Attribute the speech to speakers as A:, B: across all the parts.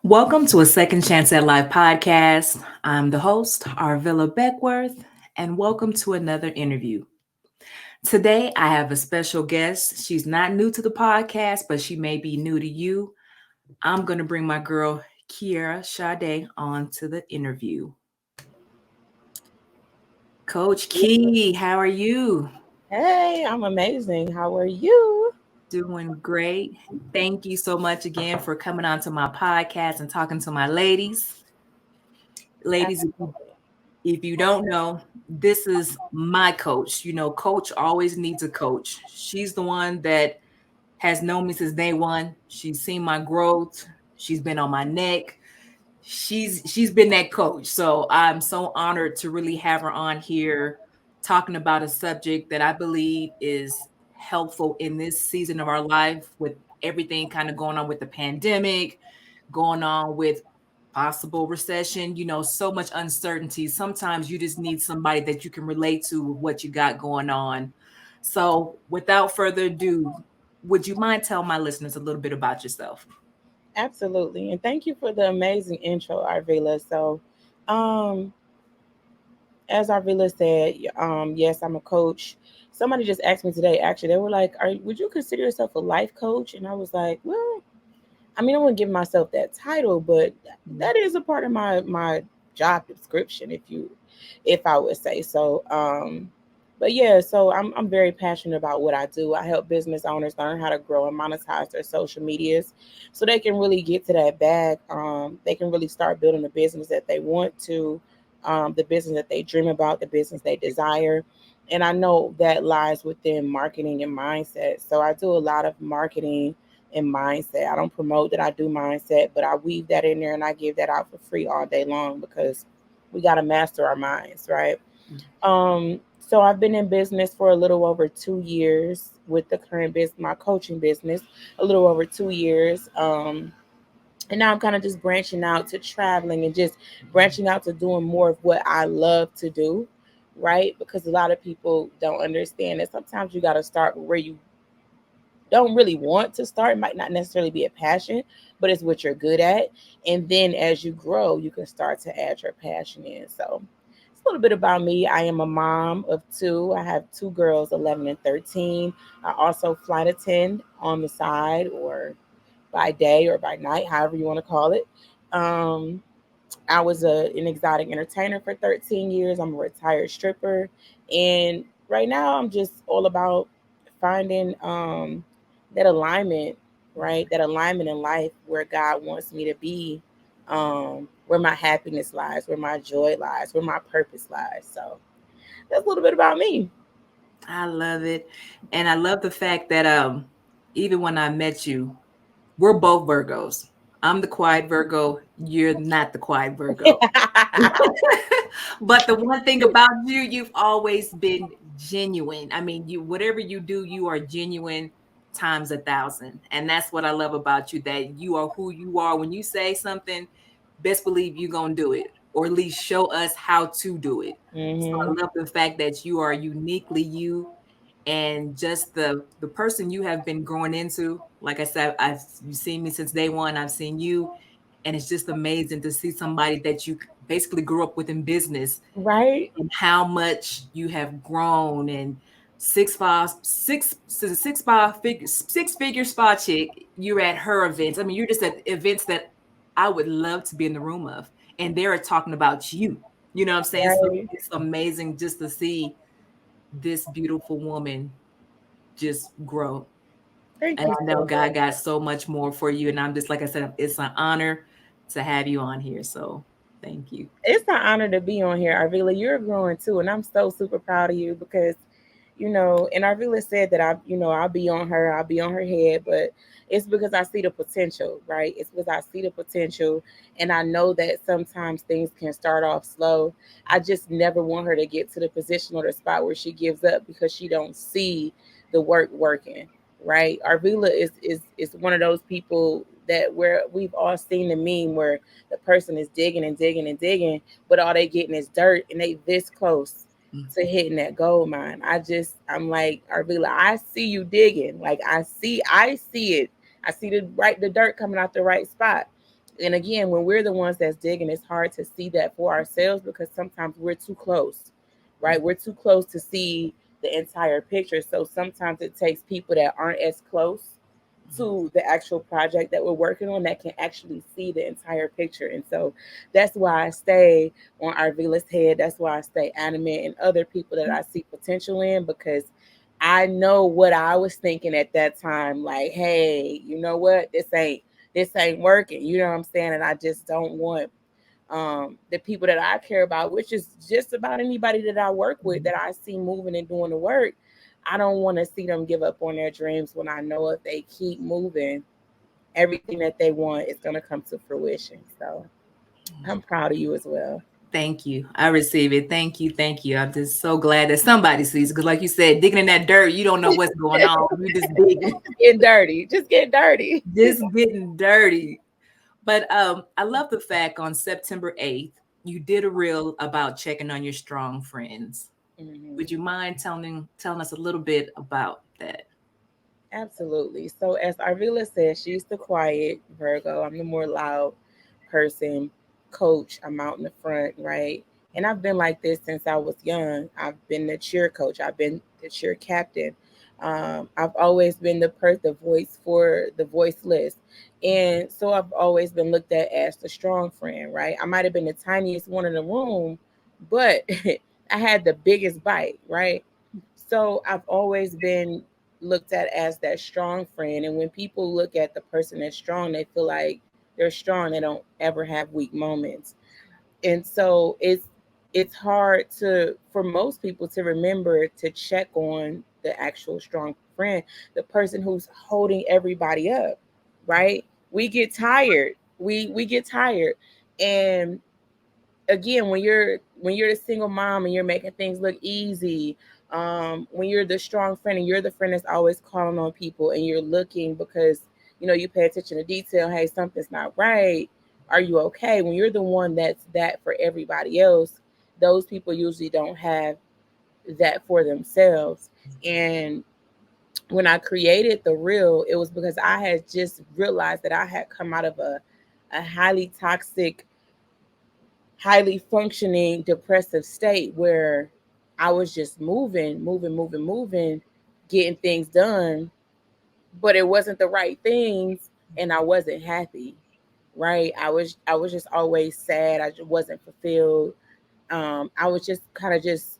A: Welcome to a Second Chance at Life podcast. I'm the host, Arvilla Beckworth, and welcome to another interview. Today, I have a special guest. She's not new to the podcast, but she may be new to you. I'm going to bring my girl, Kierra Sade, on to the interview. Coach Key, how are you?
B: Hey, I'm amazing. How are you?
A: Doing great. Thank you so much again for coming on to my podcast and talking to my ladies. Ladies,
B: Absolutely.
A: if you don't know, this is my coach. Coach always needs a coach. She's the one that has known me since day one. She's seen my growth. She's been on my neck. She's been that coach. So I'm so honored to really have her on here talking about a subject that I believe is helpful in this season of our life with everything kind of going on with the pandemic, going on with possible recession, so much uncertainty. Sometimes you just need somebody that you can relate to with what you got going on. So, without further ado, would you mind telling my listeners a little bit about yourself?
B: Absolutely. And thank you for the amazing intro, Arvilla. Um, as Arvilla said, yes, I'm a coach. Somebody just asked me today, actually, they were like, would you consider yourself a life coach? And I was like, well, I mean, I wouldn't give myself that title, but that is a part of my job description, if I would say so. But yeah, so I'm very passionate about what I do. I help business owners learn how to grow and monetize their social medias, so they can really get to that bag. They can really start building the business that they want to, the business that they dream about, the business they desire. And I know that lies within marketing and mindset. So I do a lot of marketing and mindset. I don't promote that I do mindset, but I weave that in there and I give that out for free all day long because we got to master our minds, right? So I've been in business for a little over 2 years with the current business, my coaching business, a little over 2 years. And now I'm kind of just branching out to traveling and just branching out to doing more of what I love to do, right? Because a lot of people don't understand that sometimes you got to start where you don't really want to start. It might not necessarily be a passion, but it's what you're good at. And then as you grow, you can start to add your passion in. So it's a little bit about me. I am a mom of two. I have two girls, 11 and 13. I also flight attend on the side or by day or by night, however you want to call it. Um, I was an exotic entertainer for 13 years. I'm a retired stripper. And right now, I'm just all about finding that alignment, right? That alignment in life where God wants me to be, where my happiness lies, where my joy lies, where my purpose lies. So that's a little bit about me.
A: I love it. And I love the fact that even when I met you, we're both Virgos. I'm the quiet Virgo, you're not the quiet Virgo. But the one thing about you, you've always been genuine. I mean, you whatever you do, you are genuine times a thousand. And that's what I love about you, that you are who you are. When you say something, best believe you're gonna do it, or at least show us how to do it. So
B: Hmm.
A: I love the fact that you are uniquely you, and just the person you have been growing into. Like I said, I've you've seen me since day one. I've seen you, and it's just amazing to see somebody that you basically grew up with in business,
B: Right?
A: and how much you have grown. And six figure spa chick, you're at her events. I mean, you're just at events that I would love to be in the room of, and they're talking about you. You know what I'm saying? So
B: Right.
A: it's amazing just to see this beautiful woman just grow.
B: Thank
A: And
B: you
A: I know
B: so
A: God
B: much.
A: got so much more for you. And I'm just, like I said, it's an honor to have you on here. So thank you.
B: It's an honor to be on here, Arvila. You're growing too, and I'm so super proud of you because, and Arvila said that I'll be on her, I'll be on her head, but it's because I see the potential, right? It's because I see the potential, and I know that sometimes things can start off slow. I just never want her to get to the position or the spot where she gives up because she don't see the work working, right? Arvila is one of those people that where we've all seen the meme where the person is digging and digging and digging, but all they getting is dirt, and they this close to hitting that gold mine. I'm like, Arvila, I see you digging. Like I see it. I see the dirt coming out the right spot. And again, when we're the ones that's digging, it's hard to see that for ourselves because sometimes we're too close, right? We're too close to see the entire picture. So sometimes it takes people that aren't as close to the actual project that we're working on that can actually see the entire picture. And so that's why I stay on Arvilla's head. That's why I stay animate and other people that I see potential in, because I know what I was thinking at that time. Like, hey, you know what? This ain't working. You know what I'm saying? And I just don't want the people that I care about, which is just about anybody that I work with, that I see moving and doing the work. I don't want to see them give up on their dreams when I know if they keep moving, everything that they want is going to come to fruition. So I'm proud of you as well.
A: Thank you. I receive it. Thank you. Thank you. I'm just so glad that somebody sees it. Because, like you said, digging in that dirt, you don't know what's going on. You just digging,
B: Getting dirty. Just get dirty.
A: just getting dirty. But I love the fact on September 8th, you did a reel about checking on your strong friends.
B: Mhm.
A: Would you mind telling us a little bit about that?
B: Absolutely. So as Arvilla said, she's the quiet Virgo. I'm the more loud person. Coach, I'm out in the front, right? And I've been like this since I was young. I've been the cheer coach. I've been the cheer captain. I've always been the voice for the voiceless, and so I've always been looked at as the strong friend, right? I might have been the tiniest one in the room, but I had the biggest bite, right? So I've always been looked at as that strong friend. And when people look at the person that's strong, they feel like they're strong. They don't ever have weak moments. And so it's hard to for most people to remember to check on the actual strong friend, the person who's holding everybody up, right? We get tired. We get tired. And again, when you're the single mom and you're making things look easy, when you're the strong friend and you're the friend that's always calling on people and you're looking because you pay attention to detail. Hey, something's not right. Are you okay? When you're the one that's that for everybody else, those people usually don't have that for themselves. And when I created the reel, it was because I had just realized that I had come out of a highly toxic, highly functioning depressive state where I was just moving, moving, moving, moving, getting things done, but it wasn't the right things and I wasn't happy. Right? I was just always sad. I just wasn't fulfilled. I was just kind of just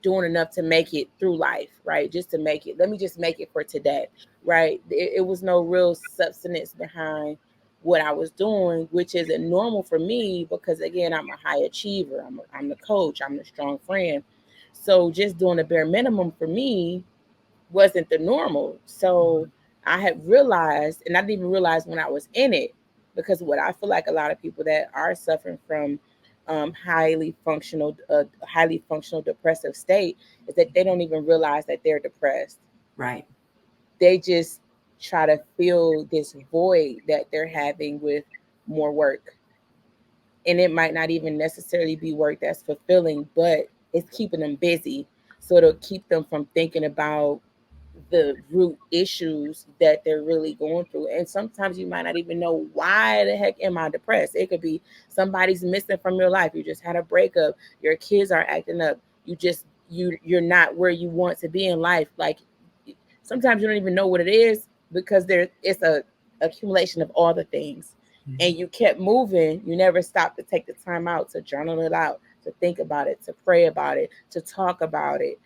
B: doing enough to make it through life, right? Just to make it. Let me just make it for today, right? It was no real substance behind what I was doing, which isn't normal for me because again, I'm a high achiever. I'm the coach. I'm the strong friend. So just doing the bare minimum for me wasn't the normal. So I had realized, and I didn't even realize when I was in it, because what I feel like a lot of people that are suffering from highly functional depressive state is that they don't even realize that they're depressed.
A: Right.
B: They just try to fill this void that they're having with more work, and it might not even necessarily be work that's fulfilling, but it's keeping them busy, so it'll keep them from thinking about the root issues that they're really going through. And sometimes you might not even know why the heck am I depressed. It could be somebody's missing from your life. You just had a breakup. Your kids are acting up. You're not where you want to be in life. Like sometimes you don't even know what it is because it's a accumulation of all the things. And you kept moving. You never stopped to take the time out to journal it out, to think about it, to pray about it, to talk about it.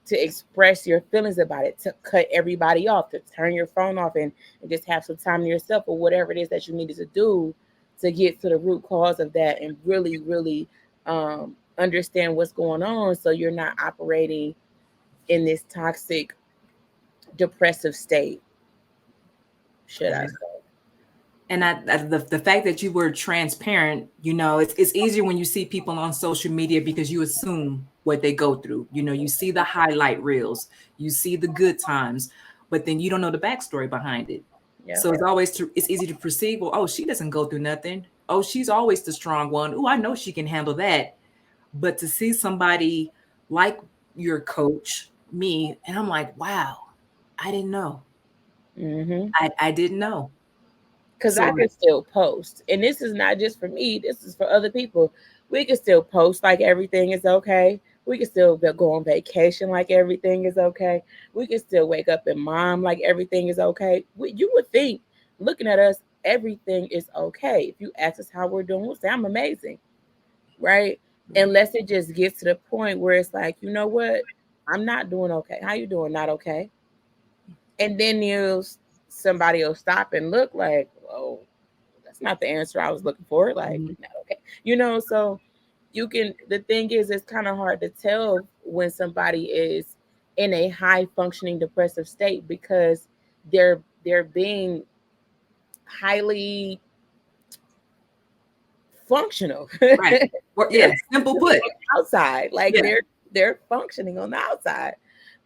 B: To express your feelings about it, to cut everybody off, to turn your phone off and just have some time to yourself or whatever it is that you needed to do to get to the root cause of that and really, really understand what's going on so you're not operating in this toxic, depressive state, should I say.
A: And the fact that you were transparent, it's easier when you see people on social media because you assume what they go through. You see the highlight reels, you see the good times, but then you don't know the backstory behind it.
B: Yeah.
A: So it's easy to perceive, well, oh, she doesn't go through nothing. Oh, she's always the strong one. Oh, I know she can handle that. But to see somebody like your coach, me, and I'm like, wow, I didn't know.
B: Mm-hmm.
A: I didn't know.
B: because I
A: So
B: can still post. And this is not just for me, this is for other people. We can still post like everything is okay. We can still go on vacation like everything is okay. We can still wake up and mom like everything is okay. You would think, looking at us, everything is okay. If you ask us how we're doing, we'll say, I'm amazing, right? Unless it just gets to the point where it's like, you know what? I'm not doing okay. How you doing? Not okay. And then somebody will stop and look like, oh, that's not the answer I was looking for. Like,
A: mhm,
B: not okay. So the thing is, it's kind of hard to tell when somebody is in a high functioning depressive state because they're being highly functional.
A: right. Or,
B: They're
A: yeah, simple
B: functioning
A: put.
B: on the outside. Like
A: Yeah.
B: they're functioning on the outside.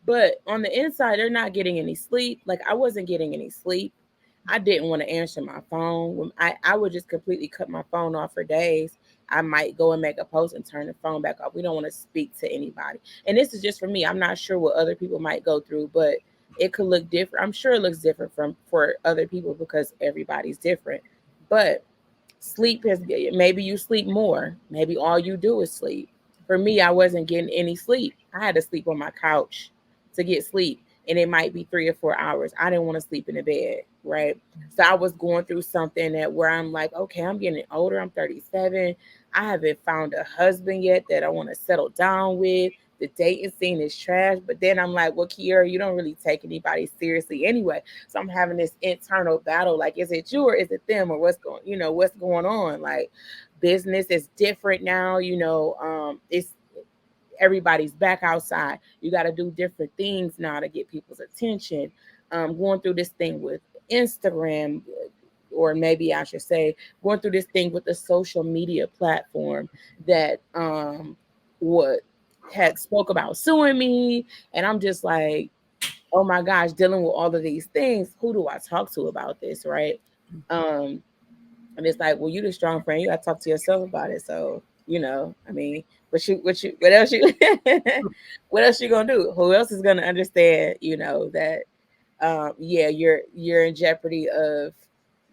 B: But on the inside, they're not getting any sleep. Like I wasn't getting any sleep. I didn't want to answer my phone. When I would just completely cut my phone off for days. I might go and make a post and turn the phone back off. We don't want to speak to anybody. And this is just for me. I'm not sure what other people might go through, but it could look different. I'm sure it looks different for other people because everybody's different. But sleep has maybe you sleep more. Maybe all you do is sleep. For me, I wasn't getting any sleep. I had to sleep on my couch to get sleep, and it might be 3 or 4 hours. I didn't want to sleep in the bed, right? So I was going through something that where I'm like, okay, I'm getting older. I'm 37. I haven't found a husband yet that I want to settle down with. The dating scene is trash. But then I'm like, well, Kierra, you don't really take anybody seriously anyway. So I'm having this internal battle. Like, is it you or is it them or what's going on? Like, business is different now. It's everybody's back outside. You got to do different things now to get people's attention. Going through this thing with Instagram, or maybe I should say, going through this thing with the social media platform that what had spoke about suing me, and I'm just like, oh my gosh, dealing with all of these things. Who do I talk to about this, right? Um, and it's like, well, you the strong friend, you got to talk to yourself about it. So, I mean, what else you, what else you gonna do? Who else is gonna understand? That, yeah, you're in jeopardy of,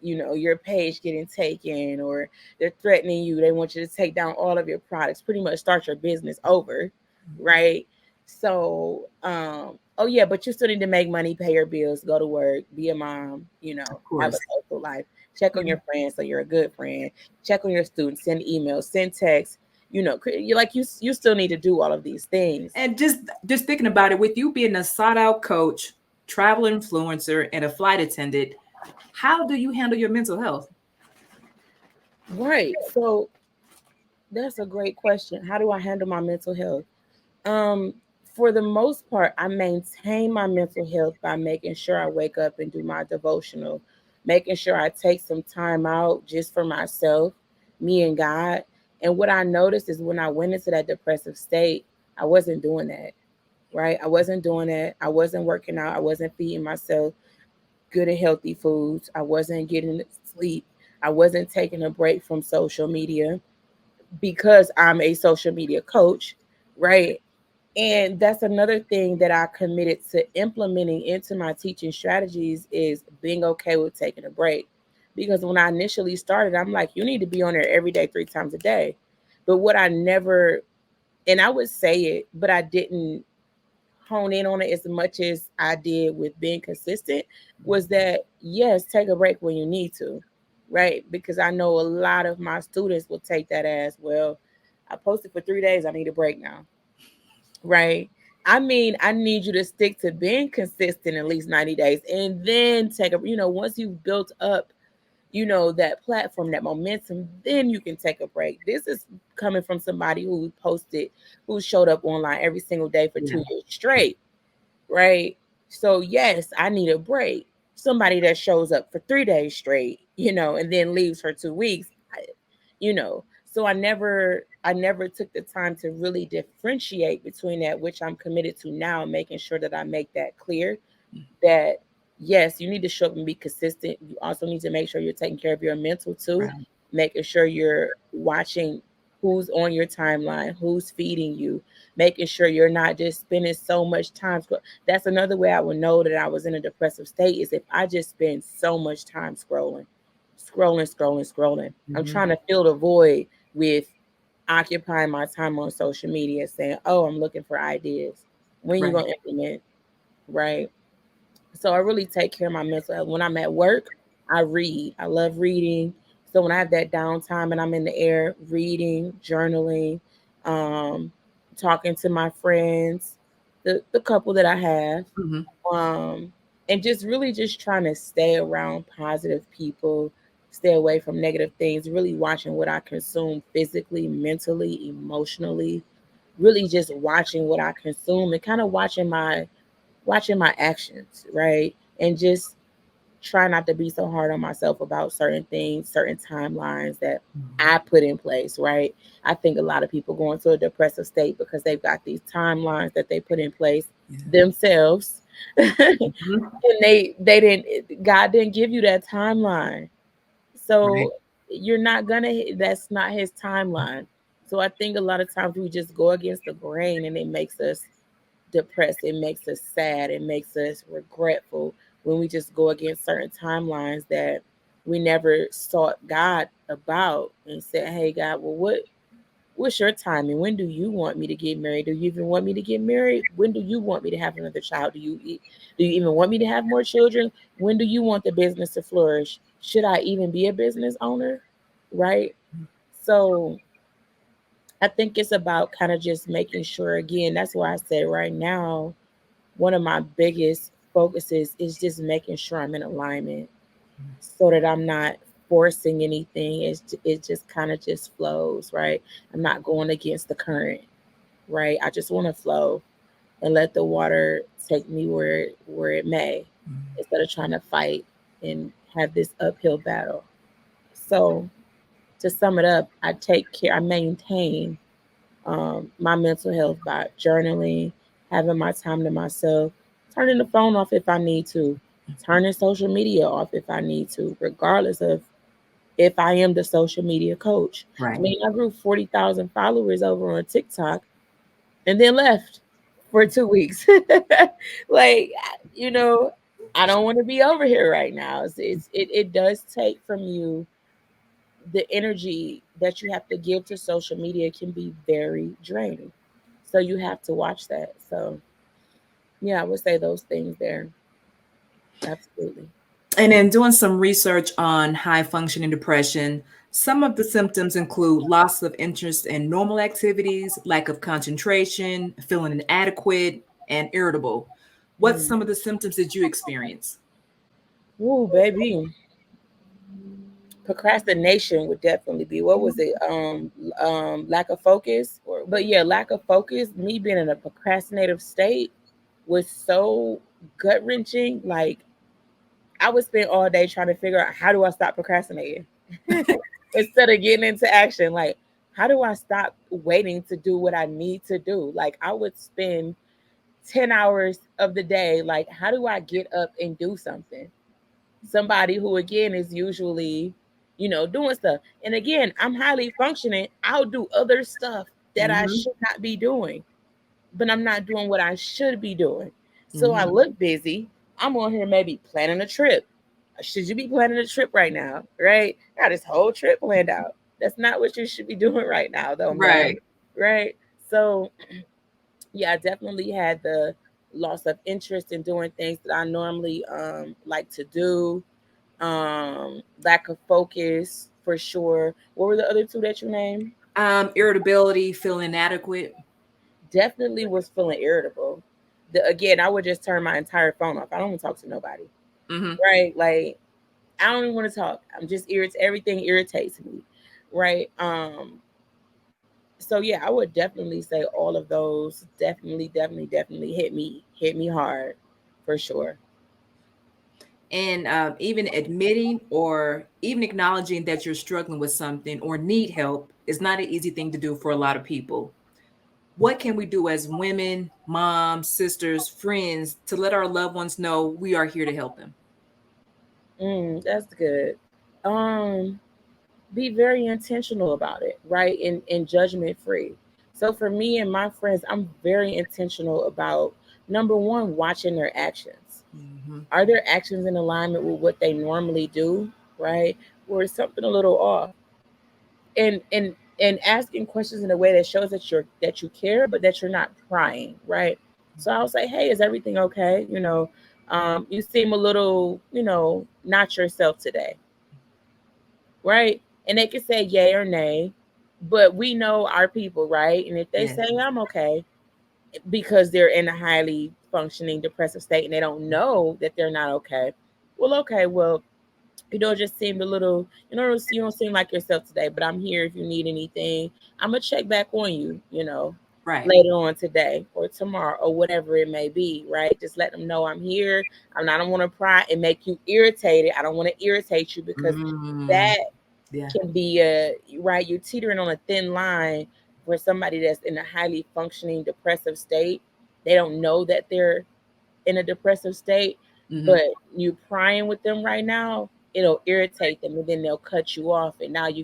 B: your page getting taken, or they're threatening you. They want you to take down all of your products, pretty much start your business over, right? So, oh yeah, but you still need to make money, pay your bills, go to work, be a mom,
A: Of
B: have a
A: course.
B: social life. Check on your friends so you're a good friend. Check on your students, send emails, send texts. You still need to do all of these things.
A: And just thinking about it, with you being a sought out coach, travel influencer, and a flight attendant, how do you handle your mental health?
B: Right. So that's a great question. How do I handle my mental health? Um, for the most part, I maintain my mental health by making sure I wake up and do my devotional, making sure I take some time out just for myself, me and God. And what I noticed is when I went into that depressive state, I wasn't doing that, right? I wasn't doing that. I wasn't working out. I wasn't feeding myself good and healthy foods. I wasn't getting sleep. I wasn't taking a break from social media because I'm a social media coach, right? And that's another thing that I committed to implementing into my teaching strategies is being okay with taking a break. Because when I initially started, I'm like, you need to be on there every day, 3 times a day. But what I never, and I would say it, but I didn't hone in on it as much as I did with being consistent, was that yes, take a break when you need to, right? Because I know a lot of my students will take that as, well, I posted for 3 days, I need a break now, right? I mean, I need you to stick to being consistent at least 90 days and then once you've built up, that platform, that momentum, then you can take a break. This is coming from somebody who showed up online every single day for
A: Yeah.
B: 2 years straight, right? So yes, I need a break. Somebody that shows up for 3 days straight, and then leaves for 2 weeks, So I never took the time to really differentiate between that, which I'm committed to now, making sure that I make that clear that yes, you need to show up and be consistent. You also need to make sure you're taking care of your mental too,
A: Right.
B: making sure you're watching who's on your timeline, who's feeding you, making sure you're not just spending so much time. That's another way I would know that I was in a depressive state is if I just spend so much time scrolling, scrolling, scrolling, scrolling. I'm
A: Mm-hmm.
B: trying to fill the void with occupying my time on social media, saying, "Oh, I'm looking for ideas. When you
A: Right.
B: gonna implement?" Right. So I really take care of my mental health. When I'm at work, I read. I love reading. So when I have that downtime and I'm in the air, reading, journaling, um, talking to my friends, the couple that I have,
A: Mm-hmm.
B: um, and just really just trying to stay around positive people, stay away from negative things, really watching what I consume physically, mentally, emotionally, really just watching what I consume and kind of watching my actions, right? And just try not to be so hard on myself about certain things, certain timelines that I put in place, right? I think a lot of people go into a depressive state because they've got these timelines that they put in place
A: Yeah.
B: themselves. And
A: Mm-hmm.
B: they didn't God didn't give you that timeline.
A: Right.
B: So you're not gonna that's not his timeline. So I think a lot of times we just go against the grain and it makes us depressed. It makes us sad. It makes us regretful when we just go against certain timelines that we never sought God about and said, "Hey, God, well, what's your timing? When do you want me to get married? Do you even want me to get married? When do you want me to have another child? Do you even want me to have more children? When do you want the business to flourish? Should I even be a business owner?" Right? So I think it's about kind of just making sure again, that's why I said right now one of my biggest focuses is just making sure I'm in alignment so that I'm not forcing anything. It just kind of just flows, right? I'm not going against the current, right? I just want to flow and let the water take me where it may, instead of trying to fight and have this uphill battle. So to sum it up, I maintain my mental health by journaling, having my time to myself, turning the phone off if I need to, turning social media off if I need to, regardless of if I am the social media coach. I
A: Right.
B: mean, I grew 40,000 followers over on TikTok and then left for 2 weeks. Like, you know, I don't want to be over here right now. It does take from you the energy that you have to give to social media can be very draining. So you have to watch that. So yeah, I would say those things there. Absolutely.
A: And then doing some research on high functioning depression, some of the symptoms include loss of interest in normal activities, lack of concentration, feeling inadequate, and irritable. What's
B: Mm.
A: some of the symptoms that you experience?
B: Ooh, baby. Procrastination would definitely be what was it? Lack of focus. But yeah, lack of focus. Me being in a procrastinative state was so gut wrenching. Like I would spend all day trying to figure out how do I stop procrastinating instead of getting into action. Like, how do I stop waiting to do what I need to do? Like, I would spend 10 hours of the day, like, how do I get up and do something? Somebody who, again, is usually, doing stuff. And again, I'm highly functioning. I'll do other stuff that I
A: Mm-hmm.
B: should not be doing, but I'm not doing what I should be doing. So I
A: Mm-hmm.
B: look busy. I'm on here maybe planning a trip. Should you be planning a trip right now? Right? Got this whole trip planned out. That's not what you should be doing right now, though, ma'am.
A: Right.
B: Right? So, yeah, I definitely had the loss of interest in doing things that I normally like to do. Lack of focus for sure. What were the other two that you named?
A: Irritability, feeling inadequate.
B: Definitely was feeling irritable. Again, I would just turn my entire phone off. I don't want to talk to nobody.
A: Mm-hmm.
B: Right? Like I don't even want to talk. I'm just irritated. Everything irritates me. Right? So yeah, I would definitely say all of those definitely hit me hard for sure.
A: And even admitting or even acknowledging that you're struggling with something or need help is not an easy thing to do for a lot of people. What can we do as women, moms, sisters, friends to let our loved ones know we are here to help them?
B: That's good. Um, be very intentional about it, right? And judgment free. So for me and my friends, I'm very intentional about number one, watching their actions.
A: Hmm.
B: Are their actions in alignment with what they normally do, right? or is something a little off? And asking questions in a way that shows that you care, but that you're not prying, right? So I'll say, hey, is everything okay? You seem a little, not yourself today, right? And they can say yay or nay, but we know our people, right? And if they
A: Yeah.
B: say I'm okay, because they're in a highly functioning depressive state and they don't know that they're not okay, well, just seemed a little, you don't seem like yourself today, but I'm here if you need anything. I'm gonna check back on you,
A: Right.
B: later on today or tomorrow or whatever it may be, right? Just let them know I'm here. I don't want to pry and make you irritated. I don't want to irritate you because
A: Mm,
B: that
A: yeah.
B: can be right. You're teetering on a thin line for somebody that's in a highly functioning depressive state. They don't know that they're in a depressive state,
A: Mm-hmm.
B: but you prying with them right now, it'll irritate them and then they'll cut you off and now they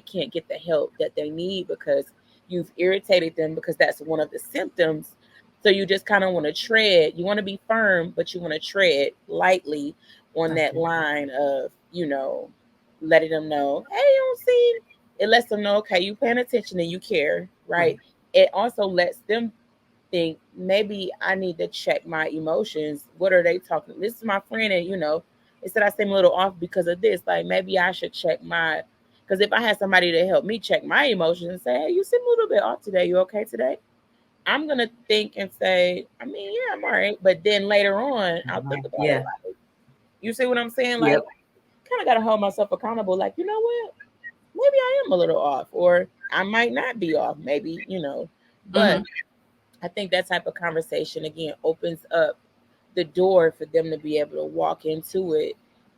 B: can't get the help that they need because you've irritated them, because that's one of the symptoms. So you just kind of want to tread, you want to be firm, but you want to tread lightly on that
A: Okay.
B: line of, letting them know, hey, you don't see, it lets them know, okay, you paying attention and you care, right?
A: Right.
B: It also lets them think maybe I need to check my emotions. What are they talking? This is my friend, and instead I seem a little off because of this. Like maybe I should check my, because if I had somebody to help me check my emotions and say, hey, you seem a little bit off today. You okay today? I'm gonna think and say, I mean, yeah, I'm all right. But then later on, I'll think
A: Right.
B: about it.
A: Yeah.
B: Like, you see what I'm saying? Like,
A: Yep.
B: kind of gotta hold myself accountable. Like, you know what? Maybe I am a little off, or I might not be off. Maybe but
A: Mm-hmm.
B: I think that type of conversation again opens up the door for them to be able to walk into it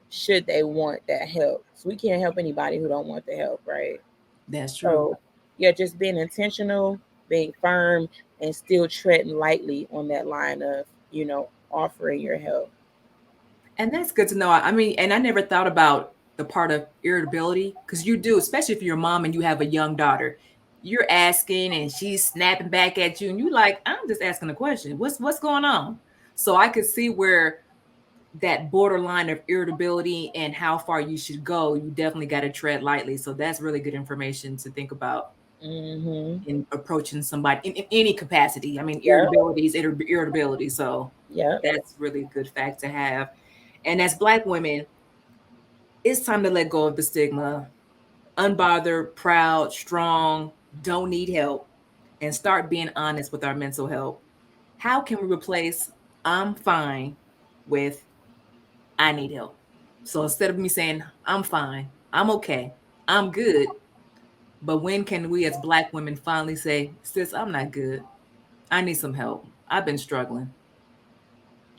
B: should they want that help. So we can't help anybody who don't want the help, right?
A: That's true.
B: So yeah, just being intentional, being firm, and still treading lightly on that line of, offering your help.
A: And that's good to know. I mean, and I never thought about the part of irritability because you do, especially if you're a mom and you have a young daughter. You're asking and she's snapping back at you, and you like, I'm just asking a question. What's going on? So I could see where that borderline of irritability and how far you should go, you definitely got to tread lightly. So that's really good information to think about
B: Mm-hmm.
A: in approaching somebody in any capacity. I mean,
B: Yep.
A: irritability is irritability. So
B: Yep.
A: that's really a good fact to have. And as Black women, it's time to let go of the stigma. Unbothered, proud, strong, don't need help, and start being honest with our mental health. How can we replace I'm fine with I need help? So instead of me saying I'm fine, I'm okay, I'm good, but when can we as Black women finally say, sis, I'm not good. I need some help. I've been struggling.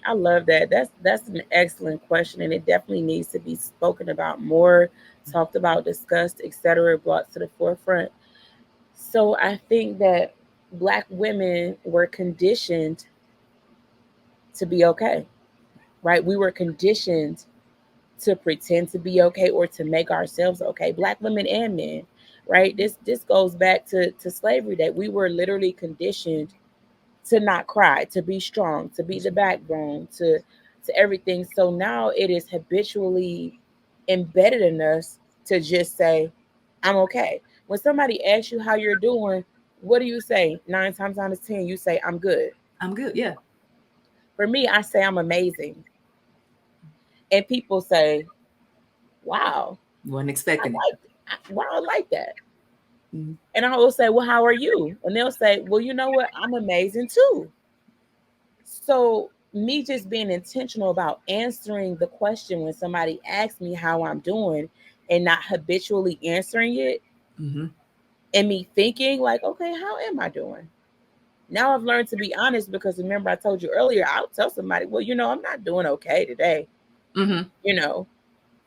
B: I love that. That's an excellent question, and it definitely needs to be spoken about more, talked about, discussed, etc., brought to the forefront. So I think that Black women were conditioned to be okay, right? We were conditioned to pretend to be okay or to make ourselves okay. Black women and men, right? This goes back to slavery, that we were literally conditioned to not cry, to be strong, to be the backbone, to everything. So now it is habitually embedded in us to just say, I'm okay. When somebody asks you how you're doing, what do you say? 9 times out of 10, you say, I'm good.
A: I'm good. Yeah.
B: For me, I say I'm amazing. And people say, wow,
A: Wasn't
B: I
A: expecting it.
B: like wow, I like that.
A: Mhm.
B: And I will say, well, how are you? And they'll say, well, you know what? I'm amazing too. So me just being intentional about answering the question when somebody asks me how I'm doing and not habitually answering it,
A: Mhm.
B: and me thinking like, okay, how am I doing? Now I've learned to be honest, because remember I told you earlier, I'll tell somebody, well, I'm not doing okay today,
A: Mhm.
B: you know,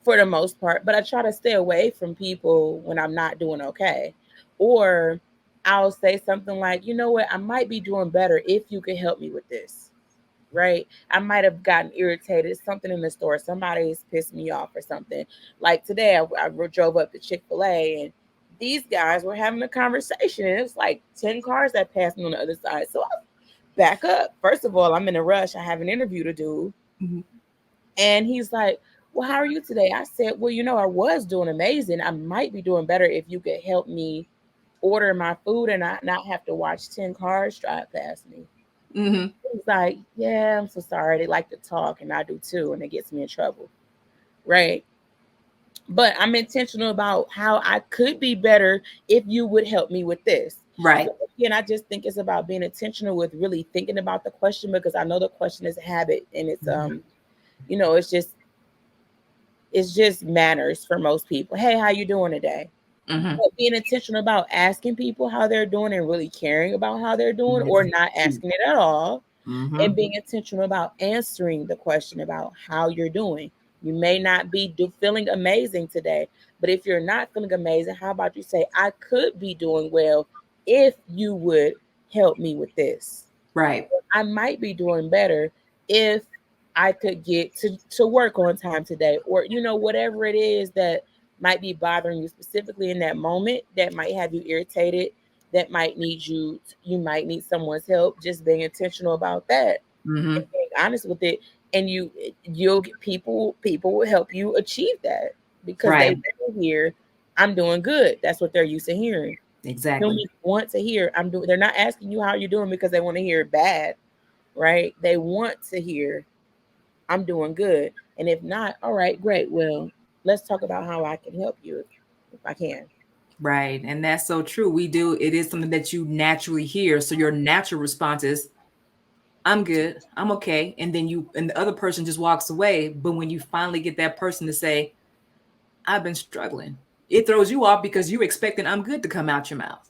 B: for the most part, but I try to stay away from people when I'm not doing okay. Or I'll say something like, you know what, I might be doing better if you could help me with this, right? I might have gotten irritated, something in the store, somebody's pissed me off or something. Like today, I drove up to Chick-fil-A and these guys were having a conversation, and it was like 10 cars that passed me on the other side. So I back up. First of all, I'm in a rush. I have an interview to do.
A: Mhm.
B: And he's like, well, how are you today? I said, well, I was doing amazing. I might be doing better if you could help me order my food and I not have to watch 10 cars drive past me.
A: Mm-hmm.
B: He's like, yeah, I'm so sorry. They like to talk and I do too. And it gets me in trouble. Right. But I'm intentional about how I could be better if you would help me with this.
A: Right.
B: So again, I just think it's about being intentional with really thinking about the question, because I know the question is a habit, and it's
A: Mm-hmm.
B: it's just manners for most people. Hey, how you doing today?
A: Mm-hmm.
B: But being intentional about asking people how they're doing and really caring about how they're doing,
A: That's
B: or not
A: key.
B: asking it at all, and
A: Mm-hmm.
B: being intentional about answering the question about how you're doing. You may not be feeling amazing today, but if you're not feeling amazing, how about you say, I could be doing well if you would help me with this.
A: Right.
B: I might be doing better if I could get to work on time today, or whatever it is that might be bothering you specifically in that moment, that might have you irritated, that might need you might need someone's help. Just being intentional about that
A: Mm-hmm.
B: and being honest with it, and you'll get people will help you achieve that, because they
A: Right.
B: will hear, I'm doing good. That's what they're used to hearing.
A: Exactly.
B: Humans want to hear, I'm doing. They're not asking you how you're doing because they want to hear bad, right? They want to hear, I'm doing good. And if not, all right, great. Well, let's talk about how I can help you if I can.
A: Right. And that's so true. We do. It is something that you naturally hear. So your natural response is, I'm good. I'm okay. And the other person just walks away. But when you finally get that person to say, I've been struggling, it throws you off because you're expecting I'm good to come out your mouth.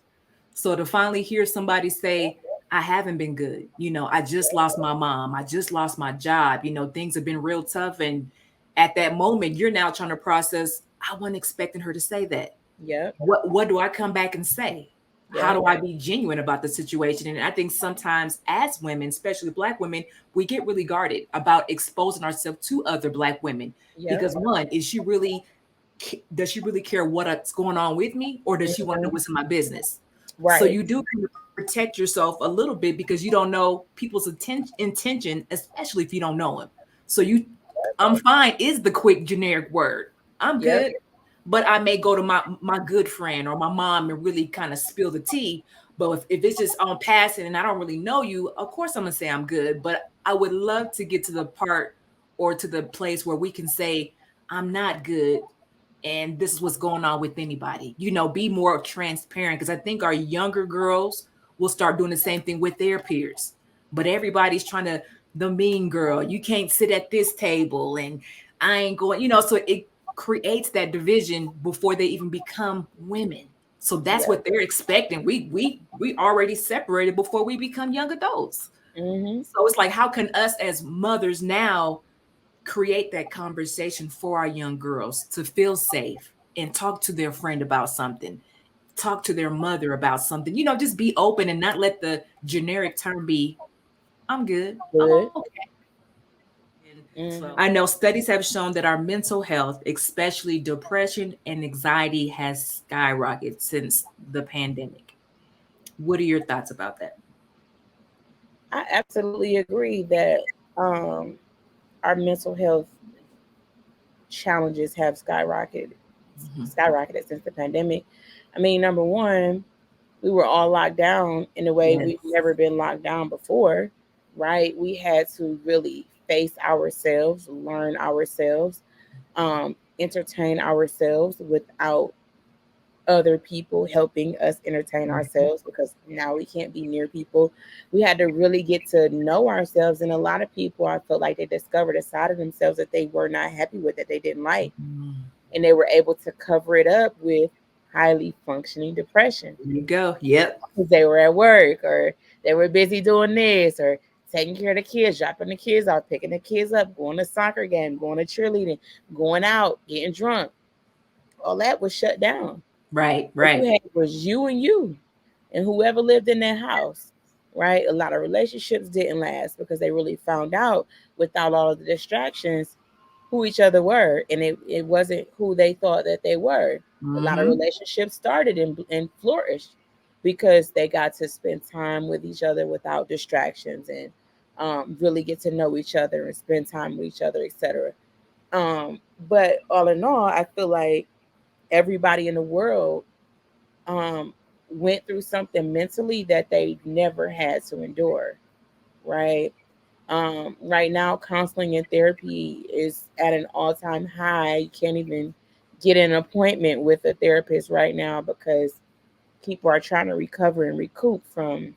A: So to finally hear somebody say, I haven't been good, I just lost my mom, I just lost my job, things have been real tough. And at that moment, you're now trying to process, I wasn't expecting her to say that.
B: Yep.
A: What do I come back and say? How
B: Yep.
A: do I be genuine about the situation? And I think sometimes as women, especially Black women, we get really guarded about exposing ourselves to other Black women
B: Yep.
A: because one, does she really care what's going on with me, or does she want to know
B: Mhm.
A: what's in my business? So
B: Right.
A: you do kind of protect yourself a little bit because you don't know people's intention, especially if you don't know them. So I'm fine is the quick generic word. I'm
B: Yep.
A: good, but I may go to my good friend or my mom and really kind of spill the tea. But if it's just on passing and I don't really know you, of course I'm gonna say I'm good. But I would love to get to the part or to the place where we can say I'm not good, and this is what's going on with anybody. Be more transparent because I think our younger girls will start doing the same thing with their peers. But everybody's trying to the mean girl. You can't sit at this table, and I ain't going. So it creates that division before they even become women. So that's
B: Yep.
A: what they're expecting. We already separated before we become young adults.
B: Mhm.
A: So it's like, how can us as mothers now create that conversation for our young girls to feel safe and talk to their friend about something, talk to their mother about something, just be open and not let the generic term be, I'm good, I'm
B: Good.
A: okay. And
B: Mhm.
A: I know studies have shown that our mental health, especially depression and anxiety, has skyrocketed since the pandemic. What are your thoughts about that?
B: I absolutely agree that um our mental health challenges have
A: Mhm.
B: skyrocketed since the pandemic. I mean, number one, we were all locked down in a way we've
A: Yes.
B: never been locked down before, right? We had to really face ourselves, learn ourselves, entertain ourselves without other people helping us entertain
A: Mhm.
B: ourselves, because now we can't be near people. We had to really get to know ourselves. And a lot of people, I felt like they discovered a side of themselves that they were not happy with, that they didn't like.
A: Mhm.
B: And they were able to cover it up with highly functioning depression,
A: There you go. Yep.
B: because they were at work, or they were busy doing this, or taking care of the kids, dropping the kids off, picking the kids up, going to soccer game, going to cheerleading, going out, getting drunk. All that was shut down.
A: Right.
B: What you
A: Right.
B: had was you and whoever lived in that house, right? A lot of relationships didn't last because they really found out, without all of the distractions, who each other were, and it wasn't who they thought that they were. A lot of
A: Hmm.
B: relationships started and flourished because they got to spend time with each other without distractions, and really get to know each other and spend time with each other, etc. But all in all, I feel like everybody in the world um, went through something mentally that they never had to endure, right? Right now, counseling and therapy is at an all time high. You can't even get an appointment with a therapist right now because people are trying to recover and recoup from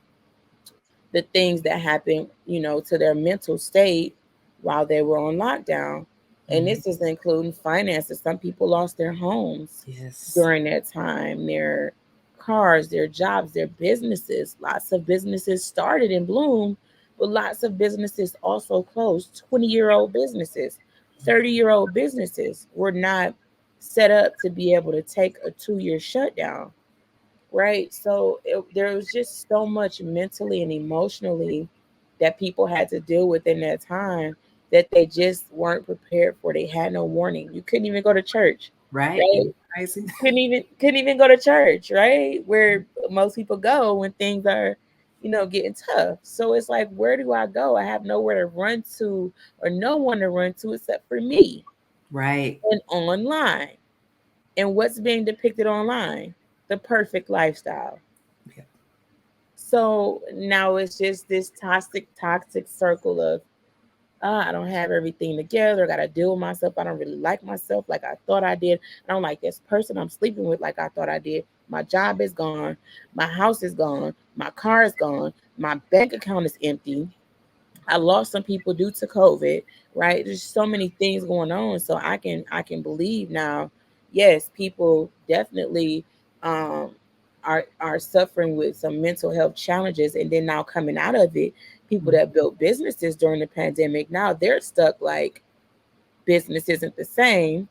B: the things that happened, to their mental state while they were on lockdown. And
A: Mhm.
B: this is including finances. Some people lost their homes
A: Yes.
B: during that time, their cars, their jobs, their businesses. Lots of businesses started and bloomed, but lots of businesses also closed. 20-year-old businesses, 30-year-old businesses were not set up to be able to take a 2-year shutdown, right? So there was just so much mentally and emotionally that people had to deal with in that time that they just weren't prepared for. They had no warning. You couldn't even go to church,
A: Right?
B: right?
A: Isn't that crazy?
B: Couldn't even go to church, right? Where most people go when things are, getting tough. So it's like, where do I go? I have nowhere to run to or no one to run to except for me
A: Right.
B: and online. And what's being depicted online? The perfect lifestyle.
A: Yeah.
B: So now it's just this toxic circle of, I don't have everything together. I got to deal with myself. I don't really like myself like I thought I did. I don't like this person I'm sleeping with like I thought I did. My job is gone. My house is gone. My car is gone. My bank account is empty. I lost some people due to COVID, right? There's so many things going on. So I can believe now, yes, people definitely um are suffering with some mental health challenges, and then now coming out of it, people
A: Mhm.
B: that built businesses during the pandemic, now they're stuck like business isn't the same.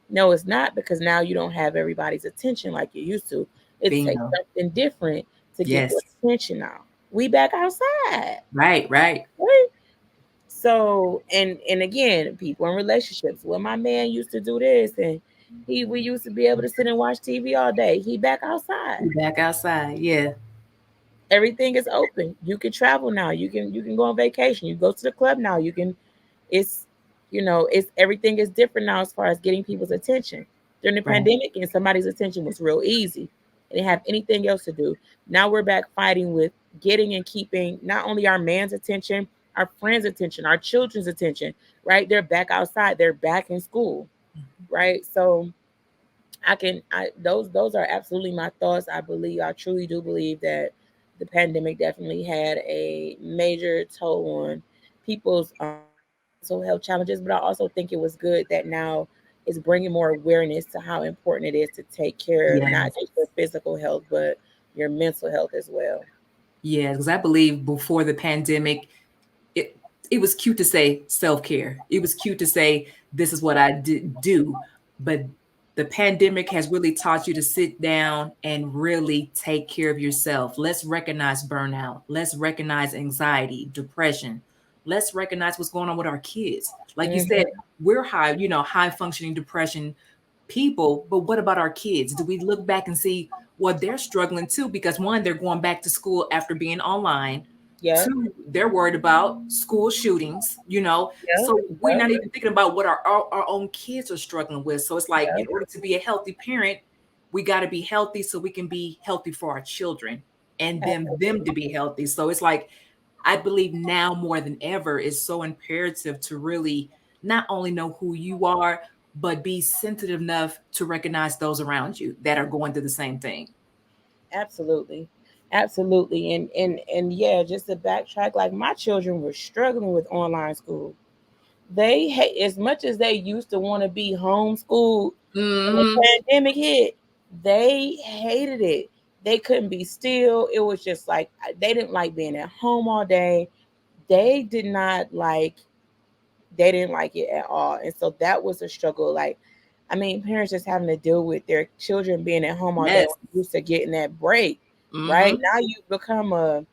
B: No, it's not, because now you don't have everybody's attention like you used to. It takes
A: Bingo.
B: something different to get
A: Yes.
B: their attention now. We back outside.
A: Right, right.
B: Right? So, and again, people in relationships. Well, my man used to do this, and we used to be able to sit and watch TV all day. He back outside.
A: You back outside. Yeah.
B: Everything is open. You can travel now. You can go on vacation. You go to the club now. You can. It's it's everything is different now as far as getting people's attention. During the
A: Right.
B: pandemic, and somebody's attention was real easy. They didn't have anything else to do. Now we're back fighting with getting and keeping not only our man's attention, our friends' attention, our children's attention. Right? They're back outside. They're back in school.
A: Mhm.
B: Right? So those are absolutely my thoughts. I truly do believe that the pandemic definitely had a major toll on people's mental health challenges, but I also think it was good that now it's bringing more awareness to how important it is to take care of not
A: Yes.
B: just your physical health but your mental health as well.
A: Yeah. Because I believe before the pandemic, it it was cute to say self-care. It was cute to say this is what I do, but the pandemic has really taught you to sit down and really take care of yourself. Let's recognize burnout. Let's recognize anxiety, depression. Let's recognize what's going on with our kids. Like you said,
B: Hmm.
A: we're high functioning depression people, but what about our kids? Do we look back and see, well, they're struggling too? Because one, they're going back to school after being online.
B: Yep.
A: Two, they're worried about school shootings.
B: Yep.
A: So we're
B: Yep.
A: not even thinking about what our own kids are struggling with. So it's like, in
B: Yep.
A: order to be a healthy parent, we got to be healthy so we can be healthy for our children and them to
B: Absolutely.
A: be healthy. So it's like, I believe now more than ever is so imperative to really not only know who you are, but be sensitive enough to recognize those around you that are going through the same thing.
B: Absolutely. Absolutely. And yeah, just to backtrack, like my children were struggling with online school. They hate, as much as they used to want to be homeschooled when the
A: Hmm.
B: pandemic hit, they hated it. They couldn't be still. It was just like they didn't like being at home all day. They did not like they didn't like it at all. And so that was a struggle. Like, I mean, parents just having to deal with their children being at home all day,
A: Yes.
B: used to getting that break, right?
A: Hmm.
B: Now you become a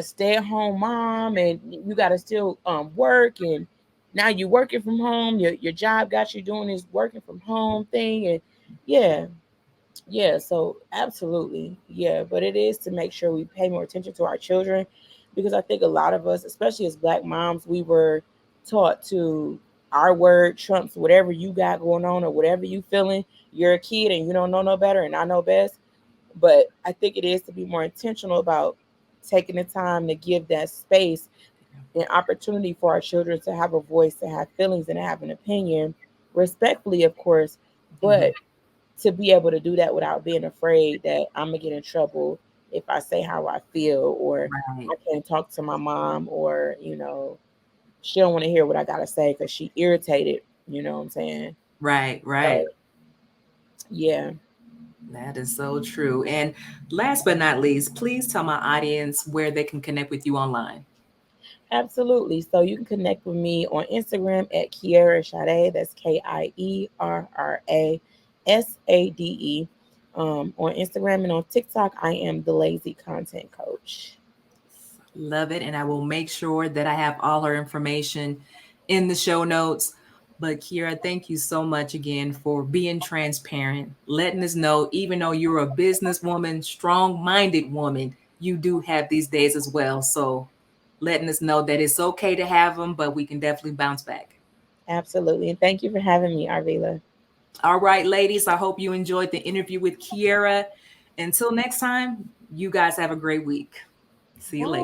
B: stay-at-home mom, and you got to still work, and now you're working from home. Your job got you doing this working from home thing. And yeah, yeah, so absolutely. Yeah, but it is to make sure we pay more attention to our children, because I think a lot of us, especially as black moms, we were taught to, our word trumps whatever you got going on or whatever you feeling. You're a kid and you don't know no better, and I know best. But I think it is to be more intentional about taking the time to give that space and opportunity for our children to have a voice, to have feelings, and to have an opinion, respectfully, of course,
A: Mm-hmm.
B: but to be able to do that without being afraid that I'm gonna get in trouble if I say how I feel, or
A: Right,
B: I can't talk to my mom, or she don't want to hear what I gotta say because she irritated. You know what I'm saying?
A: right,
B: So
A: right.
B: yeah.
A: That is so true. And last but not least, please tell my audience where they can connect with you online.
B: Absolutely. So you can connect with me on Instagram at Kierra Sade. That's KIERRA SADE. On Instagram and on TikTok, I am the Lazy Content Coach.
A: Love it. And I will make sure that I have all her information in the show notes. But Kierra, thank you so much again for being transparent, letting us know, even though you're a businesswoman, strong minded woman, you do have these days as well. So letting us know that it's okay to have them, but we can definitely bounce back.
B: Absolutely. And thank you for having me, Arvilla.
A: All right, ladies, I hope you enjoyed the interview with Kierra. Until next time, you guys have a great week. See you later.
B: Bye.